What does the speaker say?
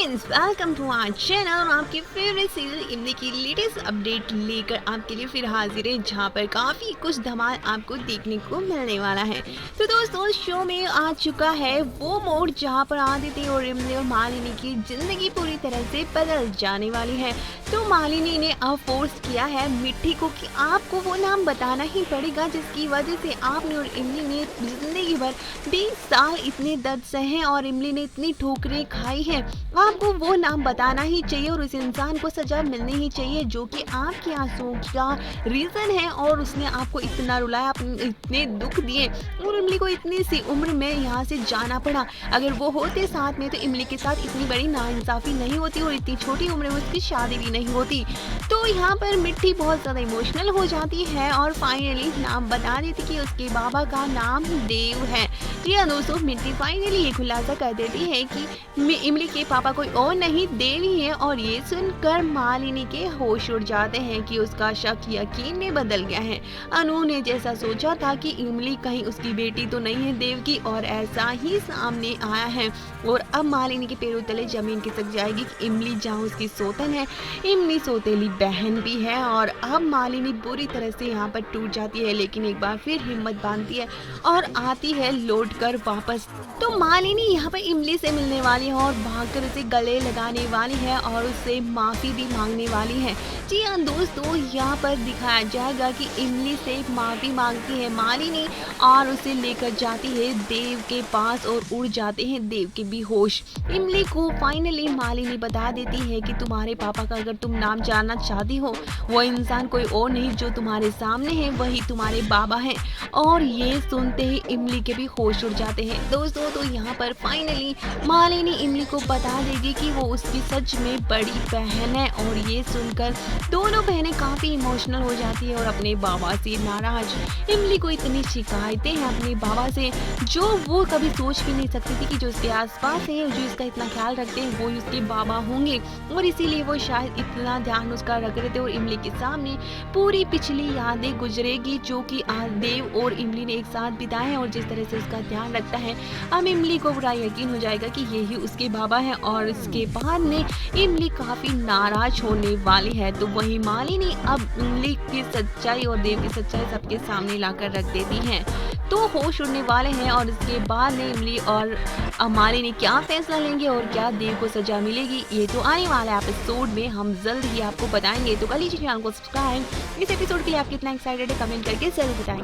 Means welcome to our channel और आपके favourite serial इमली की लेटेस्ट अपडेट लेकर आपके लिए फिर हाजिर है, जहां पर काफ़ी कुछ धमाल आपको देखने को मिलने वाला है। तो दोस्तों, शो में आ चुका है वो मोड़ जहां पर आदित्य और इमली और मालिनी की ज़िंदगी पूरी तरह से बदल जाने वाली है। तो मालिनी ने अब फोर्स किया है मिट्टी को कि आपको वो नाम बताना ही पड़ेगा जिसकी वजह से आपने और इमली ने ज़िंदगी भर 20 साल इतने दर्द सहे और इमली ने इतनी ठोकरें खाई हैं। आपको वो नाम बताना ही चाहिए और उस इंसान को सजा मिलनी ही चाहिए जो कि आपके आंसुओं का रीज़न है और उसने आपको इतना रुलाया, इतने दुख दिए और इमली को इतनी सी उम्र में यहाँ से जाना पड़ा। अगर वो होते साथ में तो इमली के साथ इतनी बड़ी नाइंसाफ़ी नहीं होती और इतनी छोटी उम्र में उसकी शादी भी नहीं होती। तो यहाँ पर मिट्टी बहुत ज़्यादा इमोशनल हो जाती है और फाइनली नाम बता देती कि उसके बाबा का नाम देव है। जी हाँ दोस्तों, मिट्टी फाइनली ये खुलासा कर देती है कि इमली के पापा कोई और नहीं देव ही है और ये सुनकर मालिनी के होश उड़ जाते हैं कि उसका शक यकीन में बदल गया है। अनु ने जैसा सोचा था कि इमली कहीं उसकी बेटी तो नहीं है देव की, और ऐसा ही सामने आया है। और अब मालिनी के पैरों तले जमीन खिसक जाएगी कि इमली जहाँ उसकी सौतन है, इमली सौतेली बहन भी है। और अब मालिनी बुरी तरह से यहाँ पर टूट जाती है, लेकिन एक बार फिर हिम्मत बांधती है और आती है लौट कर वापस। तो मालिनी यहाँ पर इमली से मिलने वाली है और भागकर उसे गले लगाने वाली है और उससे माफ़ी भी मांगने वाली है। जी हाँ दोस्तों, यहाँ पर दिखाया जाएगा कि इमली से माफ़ी मांगती है मालिनी और उसे लेकर जाती है देव के पास और उड़ जाते हैं देव के भी होश। इमली को फाइनली मालिनी बता देती है कि तुम्हारे पापा का अगर तुम नाम जानना चाहती हो, वो इंसान कोई और नहीं जो तुम्हारे सामने है वही तुम्हारे बाबा हैं। और ये सुनते ही इमली के भी होश उड़ जाते हैं। दोस्तों, तो यहाँ पर फाइनली मालिनी इमली को बता देगी कि वो उसकी सच में बड़ी बहन है और ये सुनकर दोनों बहनें काफ़ी इमोशनल हो जाती है और अपने बाबा से नाराज। इमली को इतनी शिकायतें हैं अपने बाबा से जो वो कभी सोच भी नहीं सकती थी कि जो उसके आसपास हैं, जो इसका इतना ख्याल रखते हैं, वो ही उसके बाबा होंगे। और इसीलिए वो शायद इतना ध्यान उसका रख रहे थे और इमली के सामने पूरी पिछली यादें गुजरेगी जो कि देव और इमली ने एक साथ बिताए हैं और जिस तरह से उसका ध्यान रखता है। अब इमली को पूरा यकीन हो जाएगा कि यही उसके बाबा हैं और इसके बाद में इमली काफ़ी नाराज होने वाली है। तो वही मालिनी अब इमली की सच्चाई और देव की सच्चाई सबके सामने लाकर रख देती हैं। तो होश उड़ने वाले हैं और इसके बाद में इमली और मालिनी क्या फैसला लेंगे और क्या देव को सजा मिलेगी, ये तो आने वाला एपिसोड में हम जल्द ही आपको बताएंगे। तो कर लीजिए चैनल को सब्सक्राइब। इस एपिसोड के लिए आप कितना एक्साइटेड है कमेंट करके जरूर बताएं।